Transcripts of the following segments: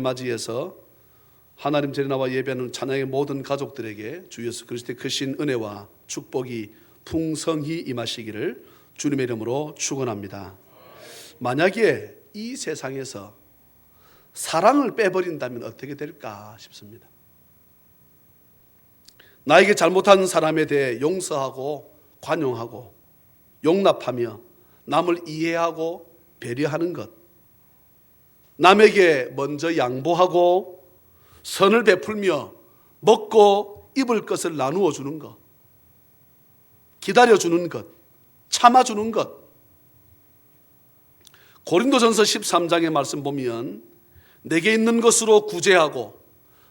맞이해서 하나님 전에 나와 예배하는 찬양의 모든 가족들에게 주 예수 그리스도의 크신 은혜와 축복이 풍성히 임하시기를 주님의 이름으로 축원합니다. 만약에 이 세상에서 사랑을 빼버린다면 어떻게 될까 싶습니다. 나에게 잘못한 사람에 대해 용서하고 관용하고 용납하며 남을 이해하고 배려하는 것, 남에게 먼저 양보하고 선을 베풀며 먹고 입을 것을 나누어 주는 것, 기다려주는 것, 참아주는 것. 고린도전서 13장의 말씀 보면 내게 있는 것으로 구제하고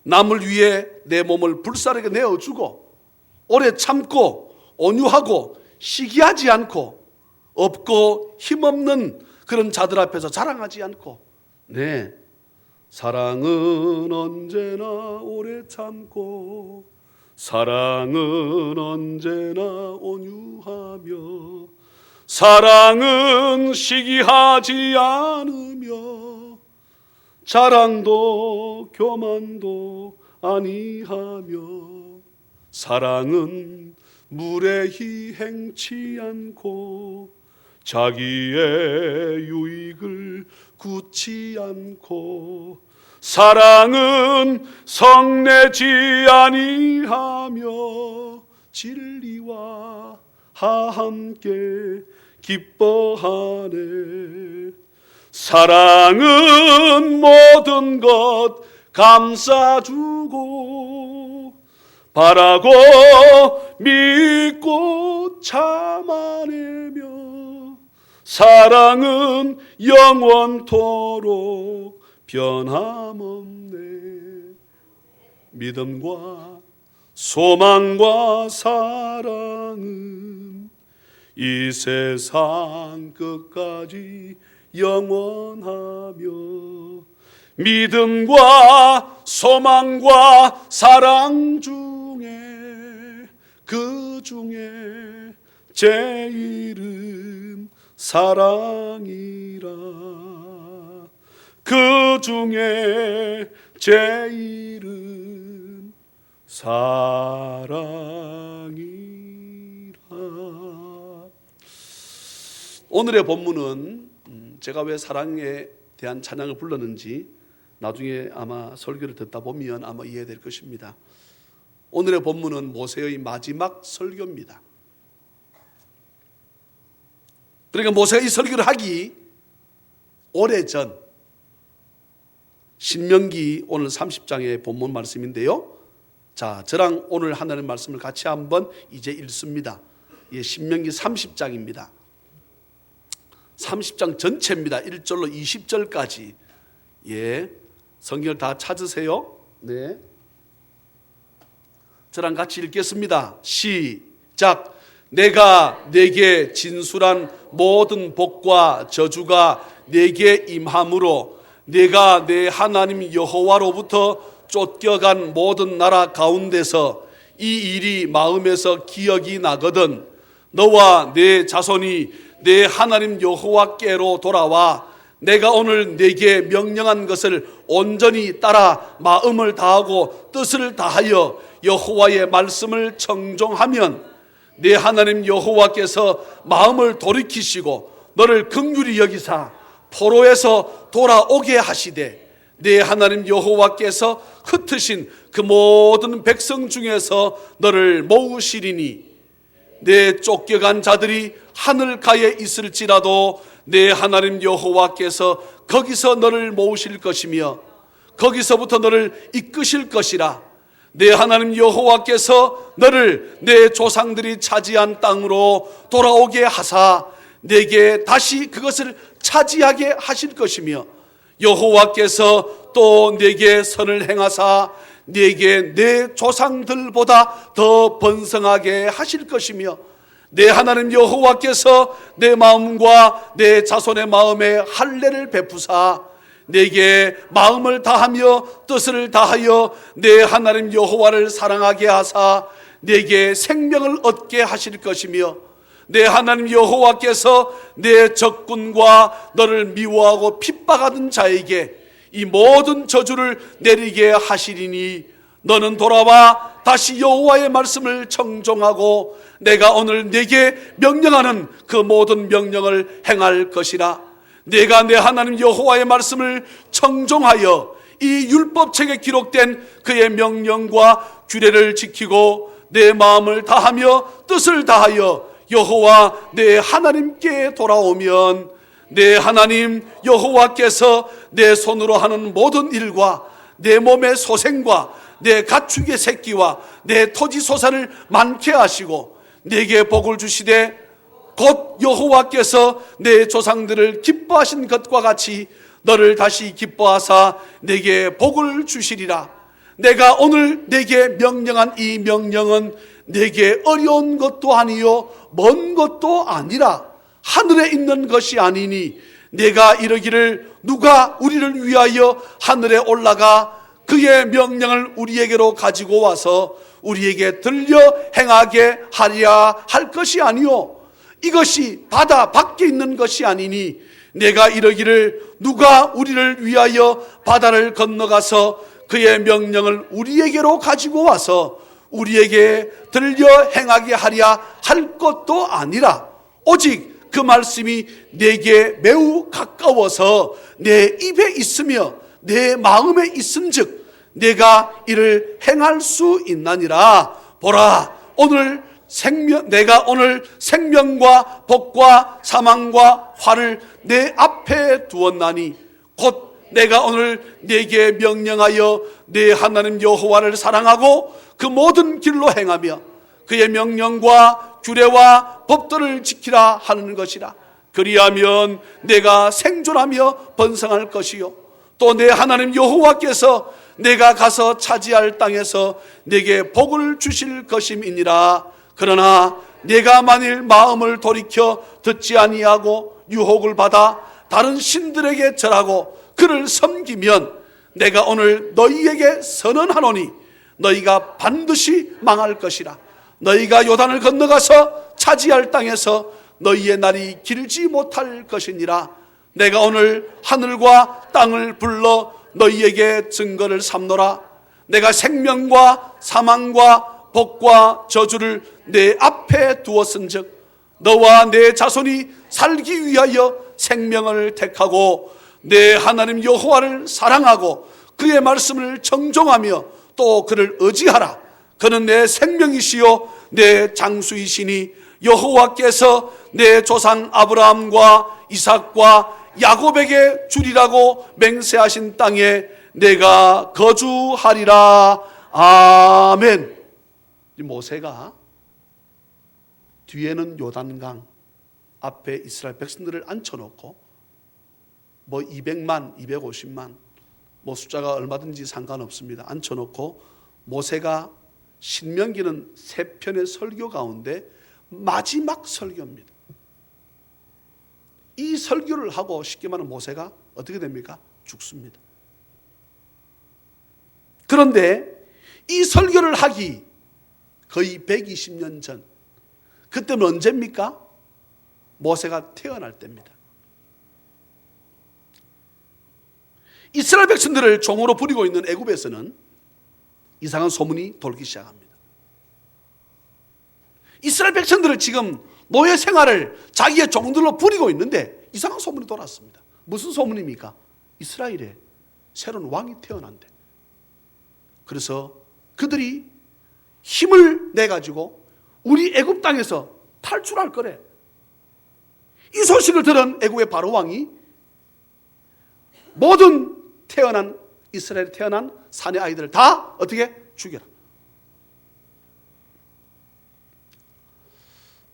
남을 위해 내 몸을 불사르게 내어주고 오래 참고 온유하고 시기하지 않고 없고 힘없는 그런 자들 앞에서 자랑하지 않고, 네, 사랑은 언제나 오래 참고 사랑은 언제나 온유하며 사랑은 시기하지 않으며 자랑도 교만도 아니하며 사랑은 무례히 행치 않고 자기의 유익을 굳지 않고 사랑은 성내지 아니하며 진리와 함께 기뻐하네. 사랑은 모든 것 감싸주고 바라고 믿고 참아내며 사랑은 영원토록 변함없네. 믿음과 소망과 사랑은 이 세상 끝까지 영원하며 믿음과 소망과 사랑 중에 그 중에 제일은 사랑이라. 그 중에 제일은 사랑이라. 오늘의 본문은 제가 왜 사랑에 대한 찬양을 불렀는지 나중에 아마 설교를 듣다 보면 아마 이해될 것입니다. 오늘의 본문은 모세의 마지막 설교입니다. 그러니까 모세가 이 설교를 하기 오래전 신명기 오늘 30장의 본문 말씀인데요. 자, 저랑 오늘 하나님 말씀을 같이 한번 이제 읽습니다. 예, 신명기 30장입니다. 30장 전체입니다. 1절로 20절까지. 예, 성경을 다 찾으세요. 네, 저랑 같이 읽겠습니다. 시작. 내가 내게 진술한 모든 복과 저주가 내게 임함으로 내가 내 하나님 여호와로부터 쫓겨간 모든 나라 가운데서 이 일이 마음에서 기억이 나거든 너와 내 자손이 내 하나님 여호와께로 돌아와 내가 오늘 내게 명령한 것을 온전히 따라 마음을 다하고 뜻을 다하여 여호와의 말씀을 청종하면 내 하나님 여호와께서 마음을 돌이키시고 너를 긍휼히 여기사 포로에서 돌아오게 하시되 내 하나님 여호와께서 흩으신 그 모든 백성 중에서 너를 모으시리니 내 쫓겨간 자들이 하늘가에 있을지라도 내 하나님 여호와께서 거기서 너를 모으실 것이며 거기서부터 너를 이끄실 것이라. 내 하나님 여호와께서 너를 내 조상들이 차지한 땅으로 돌아오게 하사 내게 다시 그것을 차지하게 하실 것이며 여호와께서 또 내게 선을 행하사 내게 내 조상들보다 더 번성하게 하실 것이며 내 하나님 여호와께서 내 마음과 내 자손의 마음에 할례를 베푸사 내게 마음을 다하며 뜻을 다하여 내 하나님 여호와를 사랑하게 하사 내게 생명을 얻게 하실 것이며 내 하나님 여호와께서 내 적군과 너를 미워하고 핍박하는 자에게 이 모든 저주를 내리게 하시리니 너는 돌아와 다시 여호와의 말씀을 청종하고 내가 오늘 네게 명령하는 그 모든 명령을 행할 것이라. 내가 내 하나님 여호와의 말씀을 청종하여 이 율법책에 기록된 그의 명령과 규례를 지키고 내 마음을 다하며 뜻을 다하여 여호와 내 하나님께 돌아오면 내 하나님 여호와께서 내 손으로 하는 모든 일과 내 몸의 소생과 내 가축의 새끼와 내 토지 소산을 많게 하시고 내게 복을 주시되 곧 여호와께서 내 조상들을 기뻐하신 것과 같이 너를 다시 기뻐하사 내게 복을 주시리라. 내가 오늘 내게 명령한 이 명령은 내게 어려운 것도 아니요 먼 것도 아니라 하늘에 있는 것이 아니니 내가 이르기를 누가 우리를 위하여 하늘에 올라가 그의 명령을 우리에게로 가지고 와서 우리에게 들려 행하게 하리야 할 것이 아니요 이것이 바다 밖에 있는 것이 아니니 내가 이르기를 누가 우리를 위하여 바다를 건너가서 그의 명령을 우리에게로 가지고 와서 우리에게 들려 행하게 하리야 할 것도 아니라 오직 그 말씀이 내게 매우 가까워서 내 입에 있으며 내 마음에 있은즉 내가 이를 행할 수 있나니라. 보라 내가 오늘 생명과 복과 사망과 화를 내 앞에 두었나니 곧 내가 오늘 네게 명령하여 내 하나님 여호와를 사랑하고 그 모든 길로 행하며 그의 명령과 규례와 법도를 지키라 하는 것이라. 그리하면 내가 생존하며 번성할 것이요 또 내 하나님 여호와께서 내가 가서 차지할 땅에서 내게 복을 주실 것임이니라. 그러나 내가 만일 마음을 돌이켜 듣지 아니하고 유혹을 받아 다른 신들에게 절하고 그를 섬기면 내가 오늘 너희에게 선언하노니 너희가 반드시 망할 것이라. 너희가 요단을 건너가서 차지할 땅에서 너희의 날이 길지 못할 것이니라. 내가 오늘 하늘과 땅을 불러 너희에게 증거를 삼노라. 내가 생명과 사망과 복과 저주를 내 앞에 두었은즉 너와 내 자손이 살기 위하여 생명을 택하고 내 하나님 여호와를 사랑하고 그의 말씀을 청종하며 또 그를 의지하라. 그는 내 생명이시요 내 장수이시니 여호와께서 내 조상 아브라함과 이삭과 야곱에게 주리라고 맹세하신 땅에 내가 거주하리라. 아멘. 모세가 뒤에는 요단강, 앞에 이스라엘 백성들을 앉혀놓고 200만, 250만 숫자가 얼마든지 상관없습니다. 앉혀놓고 모세가 신명기는 3편의 설교 가운데 마지막 설교입니다. 이 설교를 하고 쉽게 말하면 모세가 어떻게 됩니까? 죽습니다. 그런데 이 설교를 하기 거의 120년 전, 그때는 언제입니까? 모세가 태어날 때입니다. 이스라엘 백성들을 종으로 부리고 있는 애굽에서는 이상한 소문이 돌기 시작합니다. 이스라엘 백성들을 지금 노예 생활을 자기의 종들로 부리고 있는데 이상한 소문이 돌았습니다. 무슨 소문입니까? 이스라엘에 새로운 왕이 태어난대. 그래서 그들이 힘을 내가지고 우리 애굽 땅에서 탈출할 거래. 이 소식을 들은 애굽의 바로 왕이 모든 이스라엘에 태어난 사내 아이들을 다 어떻게 죽여라.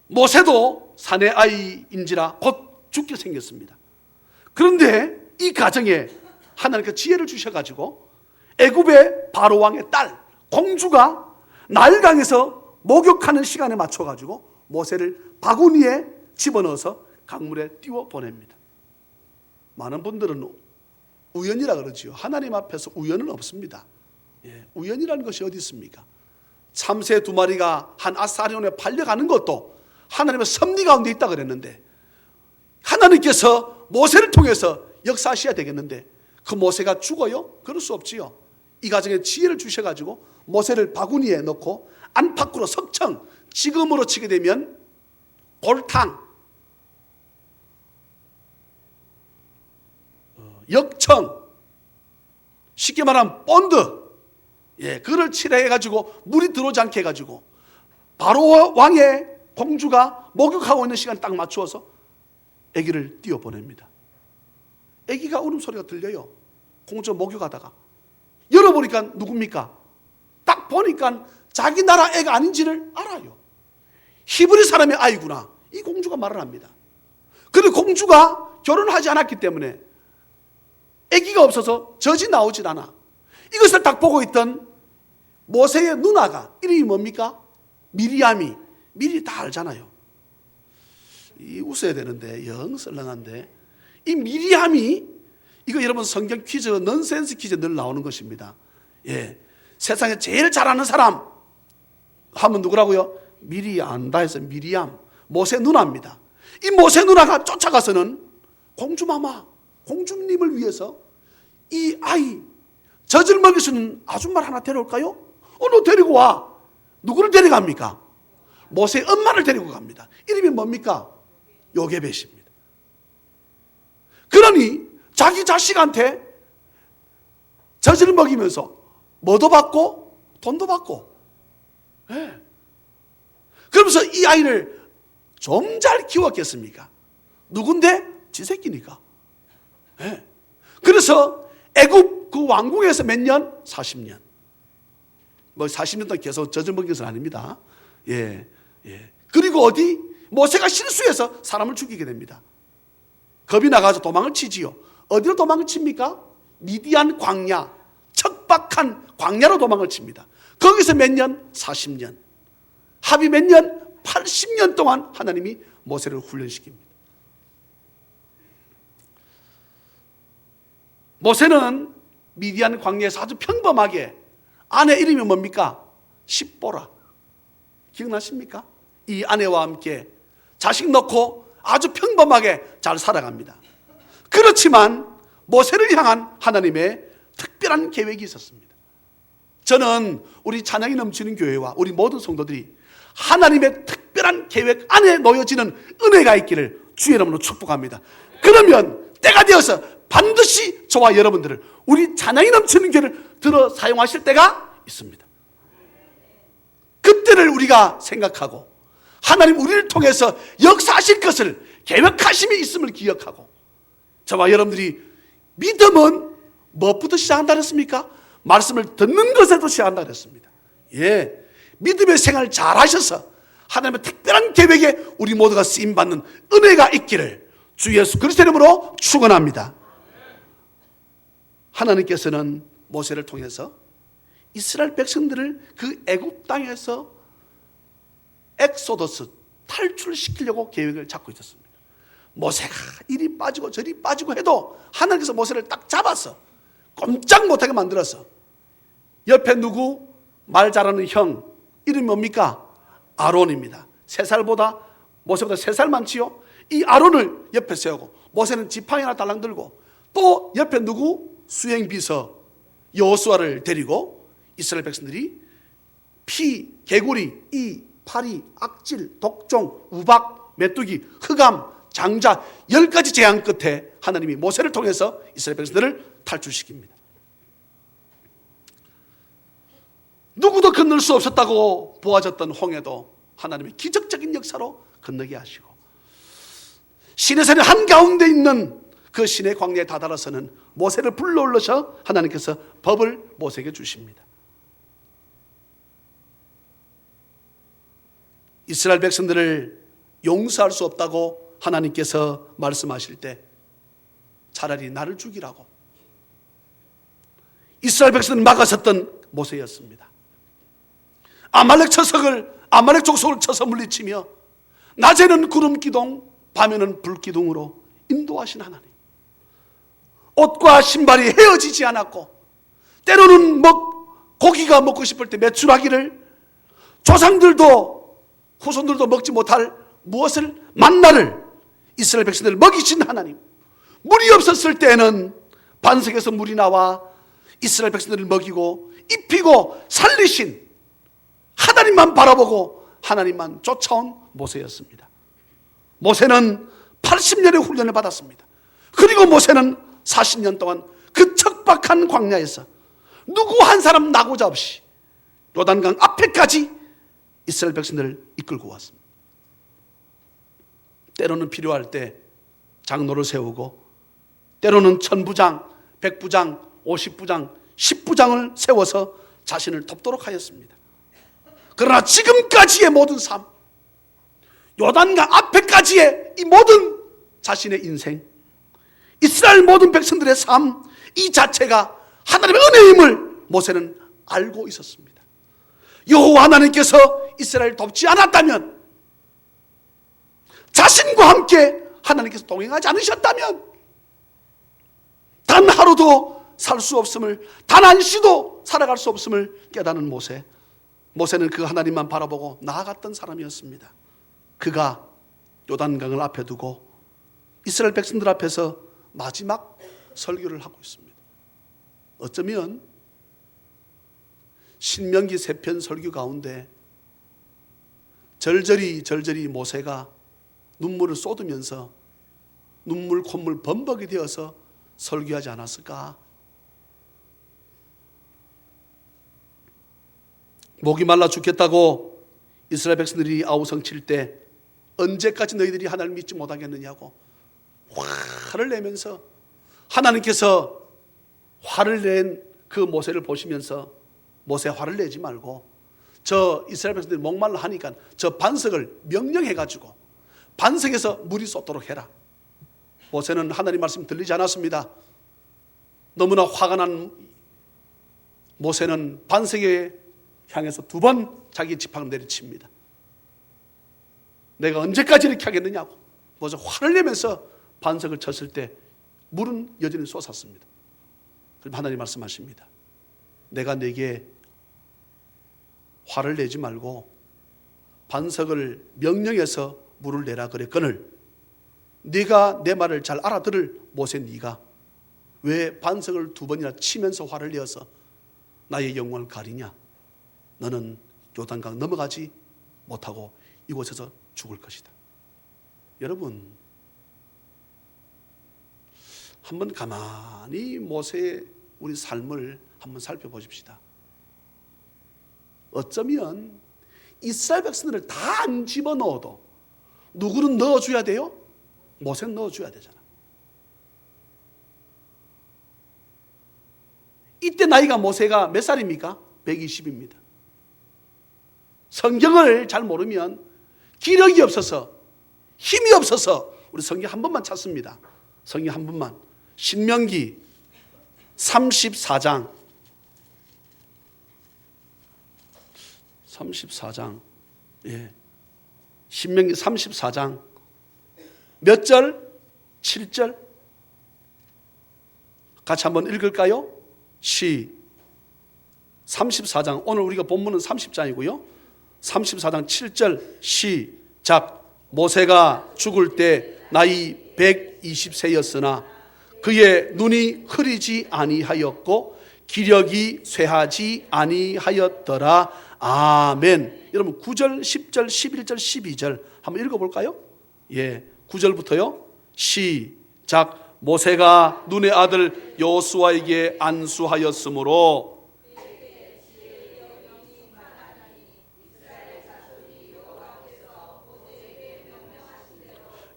모세도 사내 아이인지라 곧 죽게 생겼습니다. 그런데 이 가정에 하나님께서 지혜를 주셔가지고 애굽의 바로 왕의 딸 공주가 나일강에서 목욕하는 시간에 맞춰가지고 모세를 바구니에 집어넣어서 강물에 띄워 보냅니다. 많은 분들은 우연이라 그러지요. 하나님 앞에서 우연은 없습니다. 우연이라는 것이 어디 있습니까? 참새 2마리가 한 아사리온에 팔려가는 것도 하나님의 섭리 가운데 있다 그랬는데 하나님께서 모세를 통해서 역사하셔야 되겠는데 그 모세가 죽어요? 그럴 수 없지요. 이 가정에 지혜를 주셔가지고 모세를 바구니에 넣고 안팎으로 석청, 지금으로 치게 되면 골탕, 역청, 쉽게 말하면 본드, 그를 칠해가지고 물이 들어오지 않게 해가지고 바로 왕의 공주가 목욕하고 있는 시간 딱 맞추어서 아기를 띄워보냅니다. 아기가 울음소리가 들려요. 공주가 목욕하다가 열어보니까 누굽니까? 딱 보니까 자기 나라 애가 아닌지를 알아요. 히브리 사람의 아이구나, 이 공주가 말을 합니다. 그런데 공주가 결혼하지 않았기 때문에 아기가 없어서 젖이 나오질 않아. 이것을 딱 보고 있던 모세의 누나가, 이름이 뭡니까? 미리암이. 미리 다 알잖아요. 웃어야 되는데 영 썰렁한데, 이 미리암이, 이거 여러분 성경 퀴즈, 넌센스 퀴즈 늘 나오는 것입니다. 세상에 제일 잘하는 사람 하면 누구라고요? 미리암다 해서 미리암, 모세 누나입니다. 이 모세 누나가 쫓아가서는 공주마마, 공주님을 위해서 이 아이 젖을 먹일 수 있는 아줌마를 하나 데려올까요? 너 데리고 와. 누구를 데려갑니까? 모세의 엄마를 데리고 갑니다. 이름이 뭡니까? 요게벳입니다. 그러니 자기 자식한테 젖을 먹이면서 뭐도 받고 돈도 받고, 그러면서 이 아이를 좀 잘 키웠겠습니까? 누군데? 지 새끼니까. 그래서 애굽 그 왕궁에서 몇 년? 40년. 뭐 40년 동안 계속 젖을 먹인 것은 아닙니다. 그리고 어디? 모세가 실수해서 사람을 죽이게 됩니다. 겁이 나가서 도망을 치지요. 어디로 도망을 칩니까? 미디안 광야, 척박한 광야로 도망을 칩니다. 거기서 몇 년? 40년. 합이 몇 년? 80년 동안 하나님이 모세를 훈련시킵니다. 모세는 미디안 광야에서 아주 평범하게, 아내 이름이 뭡니까? 십보라. 기억나십니까? 이 아내와 함께 자식 넣고 아주 평범하게 잘 살아갑니다. 그렇지만 모세를 향한 하나님의 특별한 계획이 있었습니다. 저는 우리 찬양이 넘치는 교회와 우리 모든 성도들이 하나님의 특별한 계획 안에 놓여지는 은혜가 있기를 주의 이름으로 축복합니다. 그러면 때가 되어서 반드시 저와 여러분들을 우리 찬양이 넘치는 교회를 들어 사용하실 때가 있습니다. 그때를 우리가 생각하고 하나님 우리를 통해서 역사하실 것을 계획하심이 있음을 기억하고, 저와 여러분들이 믿음은 무엇부터 시작한다 그랬습니까? 말씀을 듣는 것에도 시작한다 그랬습니다. 믿음의 생활을 잘 하셔서 하나님의 특별한 계획에 우리 모두가 쓰임받는 은혜가 있기를 주 예수 그리스도 이름으로 축원합니다. 하나님께서는 모세를 통해서 이스라엘 백성들을 그 애굽 땅에서 엑소더스, 탈출시키려고 계획을 잡고 있었습니다. 모세가 이리 빠지고 저리 빠지고 해도 하나님께서 모세를 딱 잡아서 꼼짝 못하게 만들어서, 옆에 누구? 말 잘하는 형, 이름이 뭡니까? 아론입니다. 3살보다, 모세보다 3살 많지요? 이 아론을 옆에 세우고, 모세는 지팡이 하나 달랑 들고, 또 옆에 누구? 수행비서 여호수아를 데리고 이스라엘 백성들이 피, 개구리, 이, 파리, 악질, 독종, 우박, 메뚜기, 흑암, 장자 10가지 재앙 끝에 하나님이 모세를 통해서 이스라엘 백성들을 탈출시킵니다. 누구도 건널 수 없었다고 보아졌던 홍해도 하나님의 기적적인 역사로 건너게 하시고, 시내산의 한가운데 있는 그 시내 광야에 다다라서는 모세를 불러올려서 하나님께서 법을 모세에게 주십니다. 이스라엘 백성들을 용서할 수 없다고 하나님께서 말씀하실 때 차라리 나를 죽이라고 이스라엘 백성을 막아섰던 모세였습니다. 아말렉 족속을 쳐서 물리치며 낮에는 구름 기둥, 밤에는 불 기둥으로 인도하신 하나님. 옷과 신발이 헤어지지 않았고, 때로는 고기가 먹고 싶을 때 메추라기를, 조상들도 후손들도 먹지 못할 만나를 이스라엘 백성들을 먹이신 하나님. 물이 없었을 때에는 반석에서 물이 나와 이스라엘 백성들을 먹이고 입히고 살리신 하나님만 바라보고 하나님만 쫓아온 모세였습니다. 모세는 80년의 훈련을 받았습니다. 그리고 모세는 40년 동안 그 척박한 광야에서 누구 한 사람 나고자 없이 요단강 앞에까지 이스라엘 백성들을 이끌고 왔습니다. 때로는 필요할 때 장로를 세우고, 때로는 1000부장, 100부장, 50부장, 10부장을 세워서 자신을 돕도록 하였습니다. 그러나 지금까지의 모든 삶, 요단강 앞에까지의 이 모든 자신의 인생, 이스라엘 모든 백성들의 삶, 이 자체가 하나님의 은혜임을 모세는 알고 있었습니다. 여호와 하나님께서 이스라엘을 돕지 않았다면, 자신과 함께 하나님께서 동행하지 않으셨다면 단 하루도 살 수 없음을, 단 한 시도 살아갈 수 없음을 깨닫는 모세. 모세는 그 하나님만 바라보고 나아갔던 사람이었습니다. 그가 요단강을 앞에 두고 이스라엘 백성들 앞에서 마지막 설교를 하고 있습니다. 어쩌면 신명기 3편 설교 가운데 절절히 모세가 눈물을 쏟으면서 눈물 콧물 범벅이 되어서 설교하지 않았을까? 목이 말라 죽겠다고 이스라엘 백성들이 아우성칠 때 언제까지 너희들이 하나님을 믿지 못하겠느냐고 화를 내면서, 하나님께서 화를 낸 그 모세를 보시면서 모세 화를 내지 말고 저 이스라엘 백성들이 목말라 하니까 저 반석을 명령해가지고 반석에서 물이 쏟도록 해라. 모세는 하나님 말씀 들리지 않았습니다. 너무나 화가 난 모세는 반석에 향해서 2번 자기 지팡이를 내리칩니다. 내가 언제까지 이렇게 하겠느냐고 모세 화를 내면서 반석을 쳤을 때 물은 여전히 쏟았습니다. 그럼 하나님 말씀하십니다. 내가 네게 화를 내지 말고 반석을 명령해서 물을 내라 그랬거늘 네가 내 말을 잘 알아들을 모세, 네가 왜 반석을 2번이나 치면서 화를 내어서 나의 영광을 가리냐? 너는 요단강 넘어가지 못하고 이곳에서 죽을 것이다. 여러분, 한번 가만히 모세의 우리 삶을 한번 살펴보십시다. 어쩌면 이스라엘 백성들을 다 안 집어넣어도 누구는 넣어줘야 돼요? 모세는 넣어줘야 되잖아. 이때 나이가 모세가 몇 살입니까? 120입니다. 성경을 잘 모르면 기력이 없어서, 힘이 없어서 우리 성경 한 번만 찾습니다. 성경 한 번만. 신명기 34장 34장 예. 신명기 34장 몇 절? 7절? 같이 한번 읽을까요? 34장, 오늘 우리가 본문은 30장이고요 34장 7절 시작. 모세가 죽을 때 나이 120세였으나 그의 눈이 흐리지 아니하였고 기력이 쇠하지 아니하였더라. 아멘. 여러분 9절, 10절, 11절, 12절 한번 읽어볼까요? 예, 9절부터요. 시작. 모세가 눈의 아들 여호수아에게 안수하였으므로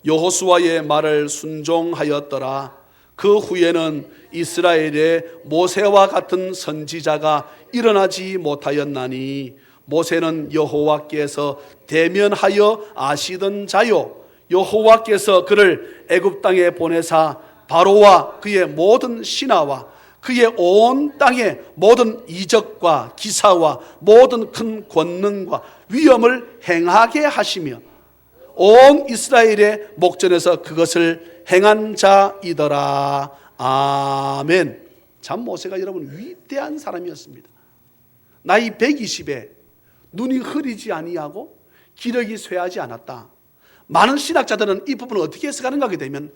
여호수아의 말을 순종하였더라. 그 후에는 이스라엘에 모세와 같은 선지자가 일어나지 못하였나니 모세는 여호와께서 대면하여 아시던 자요 여호와께서 그를 애굽 땅에 보내사 바로와 그의 모든 신하와 그의 온 땅의 모든 이적과 기사와 모든 큰 권능과 위엄을 행하게 하시며 온 이스라엘의 목전에서 그것을 행한 자이더라. 아멘. 참 모세가 여러분 위대한 사람이었습니다. 나이 120에 눈이 흐리지 아니하고 기력이 쇠하지 않았다. 많은 신학자들은 이 부분을 어떻게 해석하는가 하게 되면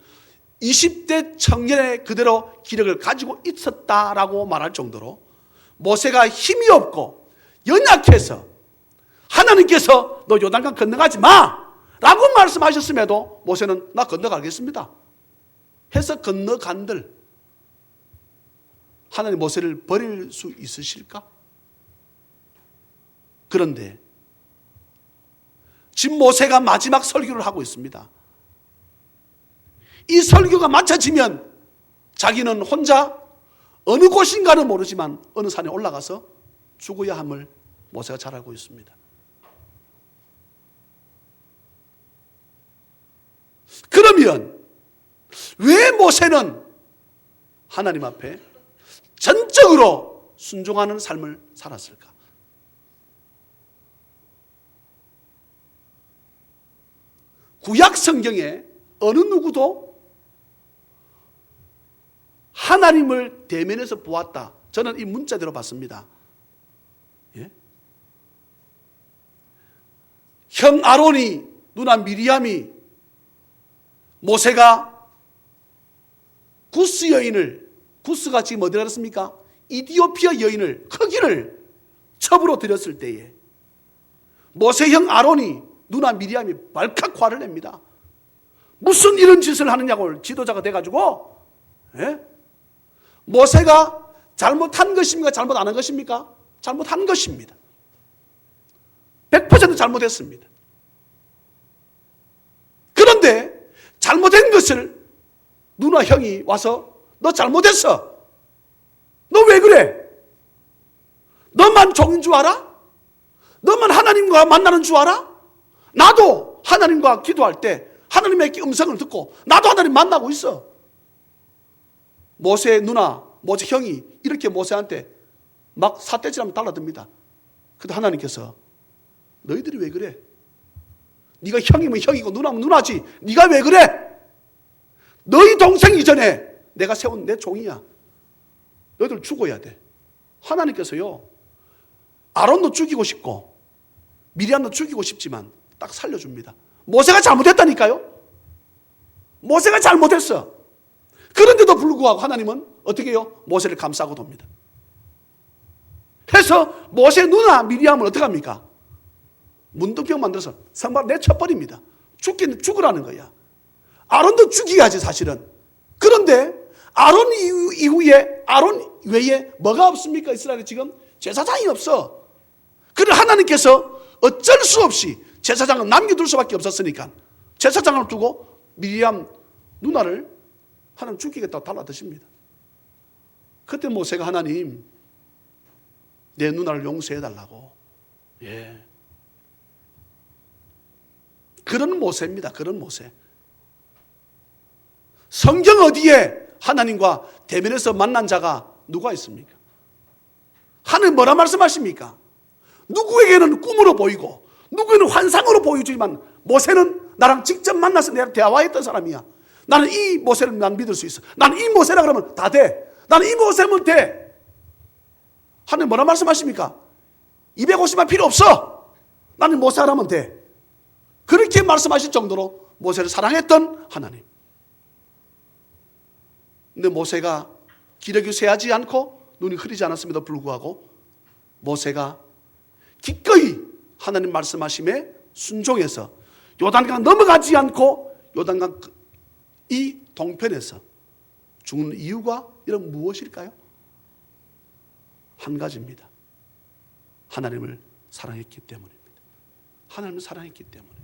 20대 청년의 그대로 기력을 가지고 있었다라고 말할 정도로 모세가 힘이 없고 연약해서 하나님께서 너 요단강 건너가지 마 라고 말씀하셨음에도 모세는 나 건너가겠습니다 해서 건너간들 하나님 모세를 버릴 수 있으실까? 그런데 지금 모세가 마지막 설교를 하고 있습니다. 이 설교가 마쳐지면 자기는 혼자 어느 곳인가는 모르지만 어느 산에 올라가서 죽어야 함을 모세가 잘 알고 있습니다. 그러면 왜 모세는 하나님 앞에 전적으로 순종하는 삶을 살았을까? 구약 성경에 어느 누구도 하나님을 대면에서 보았다. 저는 이 문자대로 봤습니다. 예? 형 아론이, 누나 미리암이 모세가 구스 여인을, 구스가 지금 어디라 그랬습니까? 이디오피아 여인을, 흑인을 첩으로 들였을 때에 모세 형 아론이, 누나 미리암이 발칵 화를 냅니다. 무슨 이런 짓을 하느냐고 지도자가 돼가지고, 예? 모세가 잘못한 것입니까? 잘못 안 한 것입니까? 잘못한 것입니다. 100% 잘못했습니다. 그런데 잘못된 것을 누나 형이 와서 너 잘못했어. 너 왜 그래? 너만 종인 줄 알아? 너만 하나님과 만나는 줄 알아? 나도 하나님과 기도할 때 하나님의 음성을 듣고 나도 하나님 만나고 있어. 모세 누나, 모세 형이 이렇게 모세한테 막 삿대질하면 달라듭니다. 그때 하나님께서 너희들이 왜 그래? 네가 형이면 형이고 누나면 누나지. 네가 왜 그래? 너희 동생이 전에 내가 세운 내 종이야. 너희들 죽어야 돼. 하나님께서요, 아론도 죽이고 싶고 미리암도 죽이고 싶지만 딱 살려줍니다. 모세가 잘못했다니까요. 모세가 잘못했어. 그런데도 불구하고 하나님은 어떻게 해요? 모세를 감싸고 돕니다. 해서 모세 누나 미리암은 어떻게 합니까? 문둥병 만들어서 성막 내쳐버립니다. 죽기는 죽으라는 거야. 아론도 죽여야지 사실은. 그런데 아론 이후에 아론 외에 뭐가 없습니까? 이스라엘에 지금 제사장이 없어. 그래 하나님께서 어쩔 수 없이 제사장을 남겨둘 수밖에 없었으니까 제사장을 두고 미리암 누나를 하나님 죽이겠다고 달라드십니다. 그때 모세가 하나님 내 누나를 용서해달라고. 예. 그런 모세입니다. 그런 모세. 성경 어디에 하나님과 대면에서 만난 자가 누가 있습니까? 하나님 뭐라 말씀하십니까? 누구에게는 꿈으로 보이고 누구에게는 환상으로 보이지만 모세는 나랑 직접 만나서 내가 대화했던 사람이야. 나는 이 모세를 난 믿을 수 있어. 나는 이 모세라 그러면 다 돼. 나는 이 모세면 돼. 하나님 뭐라 말씀하십니까? 250만 필요 없어. 나는 모세라면 돼. 그렇게 말씀하실 정도로 모세를 사랑했던 하나님. 근데 모세가 기력이 쇠하지 않고 눈이 흐리지 않았음에도 불구하고 모세가 기꺼이 하나님 말씀하심에 순종해서 요단강 넘어가지 않고 요단강 이 동편에서 죽는 이유가 이런 무엇일까요? 한 가지입니다. 하나님을 사랑했기 때문입니다. 하나님을 사랑했기 때문에.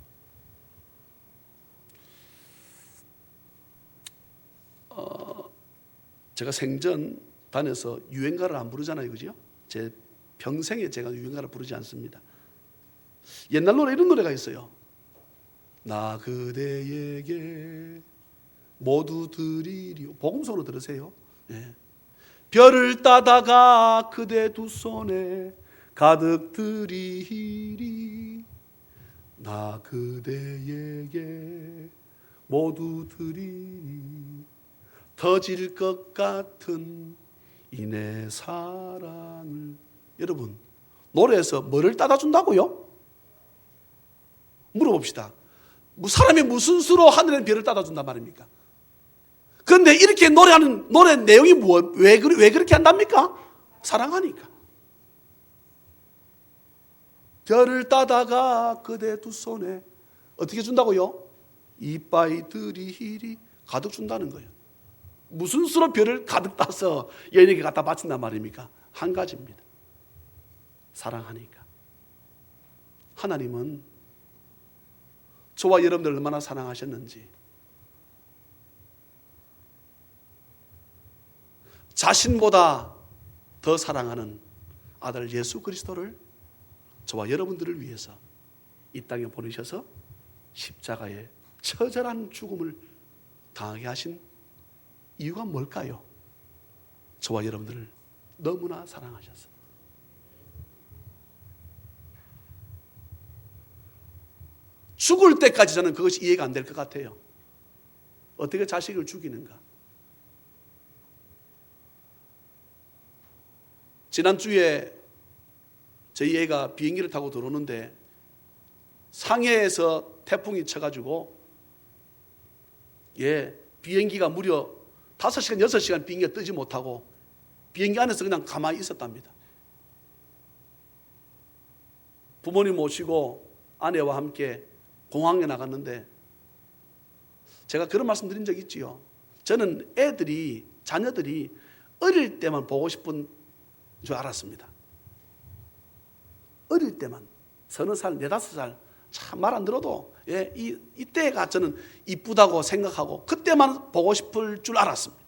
제가 생전 다녀서 유행가를 안 부르잖아요. 그죠? 제 평생에 제가 유행가를 부르지 않습니다. 옛날 노래 이런 노래가 있어요. 나 그대에게 모두 드리리오. 복음서로 들으세요. 예. 별을 따다가 그대 두 손에 가득 드리리. 나 그대에게 모두 드리리. 터질 것 같은 이 내 사랑을. 여러분, 노래에서 뭐를 따다 준다고요? 물어봅시다. 사람이 무슨 수로 하늘의 별을 따다 준단 말입니까? 그런데 이렇게 노래하는 노래 내용이 왜 그렇게 한답니까? 사랑하니까. 별을 따다가 그대 두 손에 어떻게 준다고요? 이빠이들이 힐이 가득 준다는 거예요. 무슨 수로 별을 가득 따서 여인에게 갖다 바친단 말입니까? 한 가지입니다. 사랑하니까. 하나님은 저와 여러분들 얼마나 사랑하셨는지, 자신보다 더 사랑하는 아들 예수 그리스도를 저와 여러분들을 위해서 이 땅에 보내셔서 십자가에 처절한 죽음을 당하게 하신 이유가 뭘까요? 저와 여러분들을 너무나 사랑하셔서. 죽을 때까지 저는 그것이 이해가 안 될 것 같아요. 어떻게 자식을 죽이는가? 지난주에 저희 애가 비행기를 타고 들어오는데 상해에서 태풍이 쳐가지고 비행기가 무려 5시간, 6시간 비행기가 뜨지 못하고 비행기 안에서 그냥 가만히 있었답니다. 부모님 모시고 아내와 함께 공항에 나갔는데 제가 그런 말씀 드린 적 있지요. 저는 자녀들이 어릴 때만 보고 싶은 줄 알았습니다. 어릴 때만, 서너 살, 4-5살, 참 말 안 들어도 이때가 저는 이쁘다고 생각하고 그때만 보고 싶을 줄 알았습니다.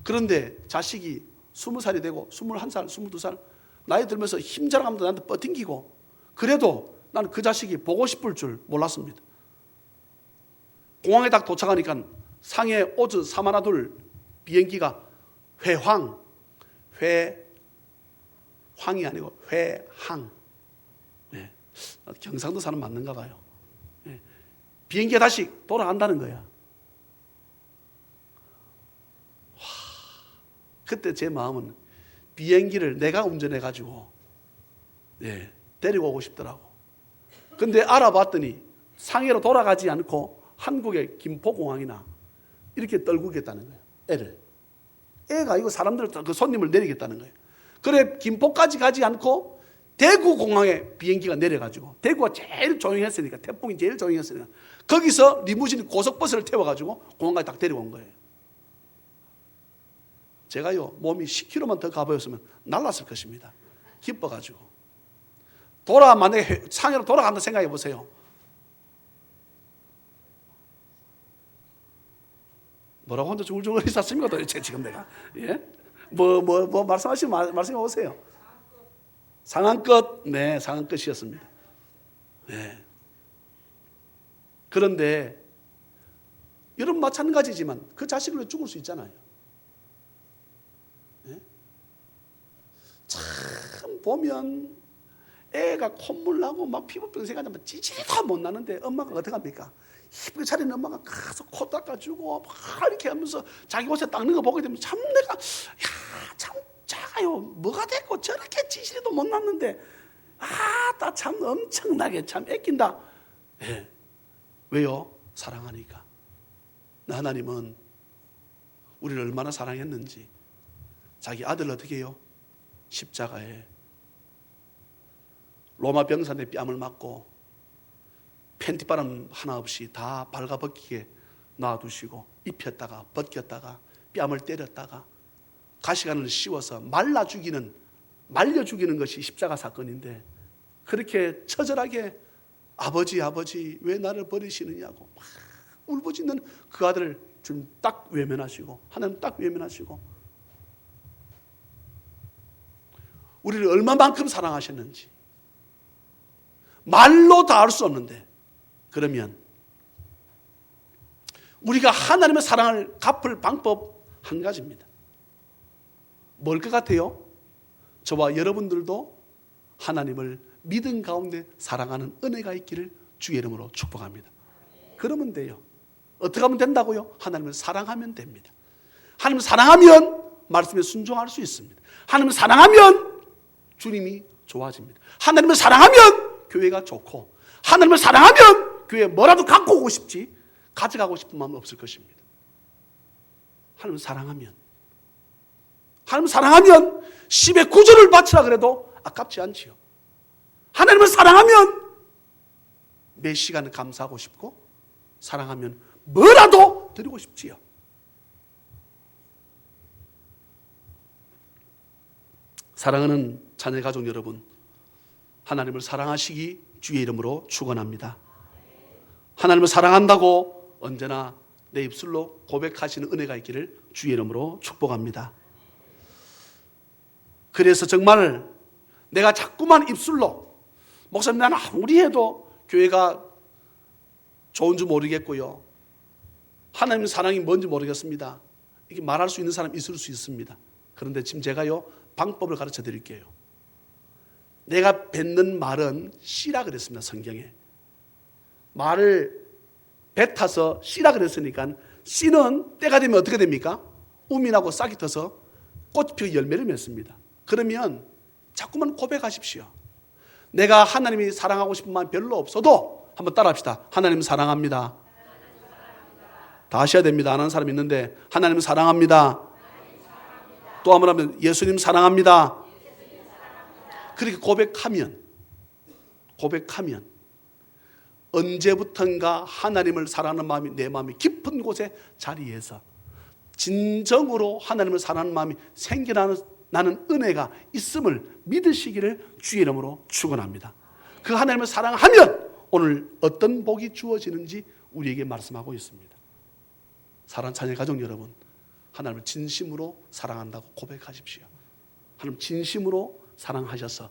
그런데 자식이 20살이 되고 21살, 22살 나이 들면서 힘 자랑하면서 나한테 뻗팅기고, 그래도 나는 그 자식이 보고 싶을 줄 몰랐습니다. 공항에 딱 도착하니까 상해 오즈 사마나둘 비행기가 회황이 아니고 회항. 경상도 사람 맞는가 봐요. 비행기가 다시 돌아간다는 거야. 그때 제 마음은 비행기를 내가 운전해가지고 데리고 오고 싶더라고. 근데 알아봤더니 상해로 돌아가지 않고 한국의 김포공항이나 이렇게 떨구겠다는 거예요. 애가 이거 사람들, 그 손님을 내리겠다는 거예요. 그래 김포까지 가지 않고 대구공항에 비행기가 내려가지고, 대구가 제일 조용했으니까, 태풍이 제일 조용했으니까 거기서 리무진 고속버스를 태워가지고 공항까지 딱 데려온 거예요. 제가요 몸이 10km만 더 가보였으면 날랐을 것입니다. 기뻐가지고. 만약에 상해로 돌아간다 생각해 보세요. 뭐라고 혼자 중얼중얼 있었습니까 도대체 지금 내가? 뭐 말씀하시면 말씀해 보세요. 상한끝. 네, 상한끝이었습니다. 그런데 여러분 마찬가지지만 그 자식을 죽을 수 있잖아요. 참 보면 애가 콧물 나고 막 피부병 생각하면 찌질도 못 나는데 엄마가 어떻게 합니까? 이쁘게 차리는 엄마가 가서 코 닦아주고 막 이렇게 하면서 자기 옷에 닦는 거 보게 되면 참 내가 참 작아요. 뭐가 됐고 저렇게 찌질도 못 났는데 나 참 엄청나게 참 애낀다. 왜요? 사랑하니까. 하나님은 우리를 얼마나 사랑했는지 자기 아들 어떻게 해요? 십자가에 로마 병사의 뺨을 맞고 팬티바람 하나 없이 다 발가벗기게 놔두시고 입혔다가 벗겼다가 뺨을 때렸다가 가시관을 씌워서 말려 죽이는 것이 십자가 사건인데, 그렇게 처절하게 아버지 왜 나를 버리시느냐고 막 울부짖는 그 아들을 좀 딱 외면하시고, 하나님 딱 외면하시고 우리를 얼마만큼 사랑하셨는지 말로 다 알 수 없는데, 그러면 우리가 하나님의 사랑을 갚을 방법 한 가지입니다. 뭘 것 같아요? 저와 여러분들도 하나님을 믿음 가운데 사랑하는 은혜가 있기를 주의 이름으로 축복합니다. 그러면 돼요. 어떻게 하면 된다고요? 하나님을 사랑하면 됩니다. 하나님을 사랑하면 말씀에 순종할 수 있습니다. 하나님을 사랑하면 주님이 좋아집니다. 하나님을 사랑하면 교회가 좋고, 하나님을 사랑하면 교회에 뭐라도 갖고 오고 싶지 가져가고 싶은 마음은 없을 것입니다. 하나님을 사랑하면 10의 9조를 바치라 그래도 아깝지 않지요. 하나님을 사랑하면 매 시간을 감사하고 싶고, 사랑하면 뭐라도 드리고 싶지요. 사랑하는 자녀 가족 여러분, 하나님을 사랑하시기 주의 이름으로 축원합니다. 하나님을 사랑한다고 언제나 내 입술로 고백하시는 은혜가 있기를 주의 이름으로 축복합니다. 그래서 정말 내가 자꾸만 입술로, 목사님 나는 아무리 해도 교회가 좋은 줄 모르겠고요, 하나님의 사랑이 뭔지 모르겠습니다, 이렇게 말할 수 있는 사람이 있을 수 있습니다. 그런데 지금 제가요 방법을 가르쳐 드릴게요. 내가 뱉는 말은 씨라 그랬습니다. 성경에 말을 뱉어서 씨라 그랬으니까, 씨는 때가 되면 어떻게 됩니까? 우민하고 싹이 터서 꽃이 피어 열매를 맺습니다. 그러면 자꾸만 고백하십시오. 내가 하나님이 사랑하고 싶은 마음 별로 없어도 한번 따라합시다. 하나님 사랑합니다. 다 하셔야 됩니다. 안 하는 사람 있는데, 하나님 사랑합니다. 또 한번 하면 예수님 사랑합니다. 그렇게 고백하면 언제부턴가 하나님을 사랑하는 마음이 내 마음이 깊은 곳에 자리해서 진정으로 하나님을 사랑하는 마음이 생겨나는 은혜가 있음을 믿으시기를 주의 이름으로 축원합니다. 그 하나님을 사랑하면 오늘 어떤 복이 주어지는지 우리에게 말씀하고 있습니다. 사랑하는 자녀 가족 여러분, 하나님을 진심으로 사랑한다고 고백하십시오. 하나님 진심으로 사랑하셔서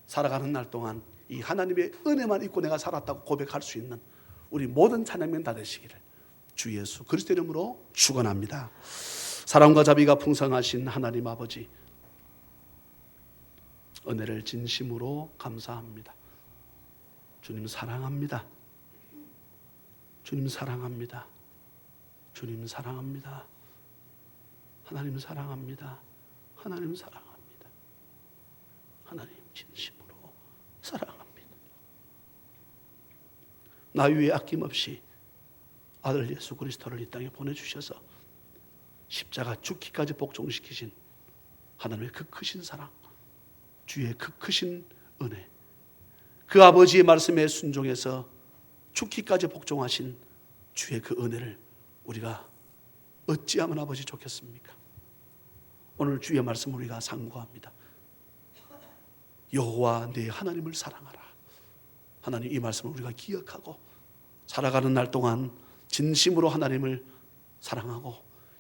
살아가는 날 동안 이 하나님의 은혜만 있고 내가 살았다고 고백할 수 있는 우리 모든 찬양면 다 되시기를 주 예수 그리스도 이름으로 축원합니다. 사랑과 자비가 풍성하신 하나님 아버지, 은혜를 진심으로 감사합니다. 주님 사랑합니다. 주님 사랑합니다. 주님 사랑합니다. 하나님 사랑합니다. 하나님 사랑합니다. 하나님 진심으로 사랑합니다. 나 위에 아낌없이 아들 예수 그리스도를 이 땅에 보내주셔서 십자가 죽기까지 복종시키신 하나님의 그 크신 사랑, 주의 그 크신 은혜, 그 아버지의 말씀에 순종해서 죽기까지 복종하신 주의 그 은혜를 우리가 어찌하면 아버지 좋겠습니까? 오늘 주의 말씀 우리가 상고합니다. 여호와 내 하나님을 사랑하라. 하나님 이 말씀을 우리가 기억하고 살아가는 날 동안 진심으로 하나님을 사랑하고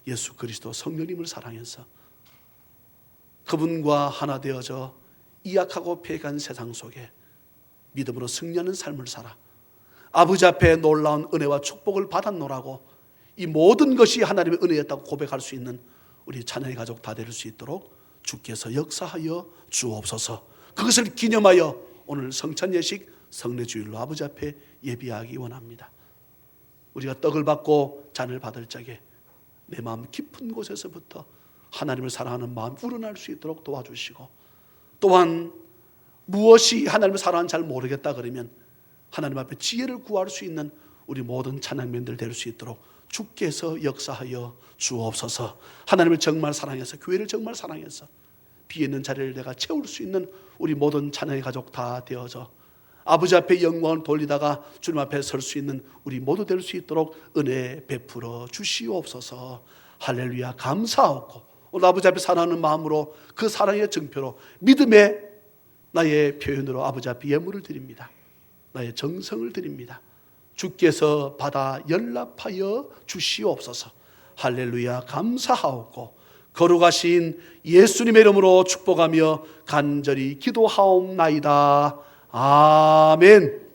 예수 그리스도 성령님을 사랑해서 그분과 하나 되어져 이 악하고 패간 세상 속에 믿음으로 승리하는 삶을 살아 아버지 앞에 놀라운 은혜와 축복을 받았노라고 이 모든 것이 하나님의 은혜였다고 고백할 수 있는 우리 자녀의 가족 다 될 수 있도록 주께서 역사하여 주옵소서. 그것을 기념하여 오늘 성찬 예식 성례주일로 아버지 앞에 예비하기 원합니다. 우리가 떡을 받고 잔을 받을 적에 내 마음 깊은 곳에서부터 하나님을 사랑하는 마음 우러날 수 있도록 도와주시고, 또한 무엇이 하나님을 사랑하는지 잘 모르겠다 그러면 하나님 앞에 지혜를 구할 수 있는 우리 모든 찬양면들 될 수 있도록 주께서 역사하여 주옵소서. 하나님을 정말 사랑해서, 교회를 정말 사랑해서 비어있는 자리를 내가 채울 수 있는 우리 모든 찬양의 가족 다 되어져 아버지 앞에 영광을 돌리다가 주님 앞에 설 수 있는 우리 모두 될 수 있도록 은혜 베풀어 주시옵소서. 할렐루야. 감사하고 오늘 아버지 앞에 사랑하는 마음으로 그 사랑의 증표로 믿음의 나의 표현으로 아버지 앞에 예물을 드립니다. 나의 정성을 드립니다. 주께서 받아 연락하여 주시옵소서. 할렐루야. 감사하옵고 거룩하신 예수님의 이름으로 축복하며 간절히 기도하옵나이다. 아멘.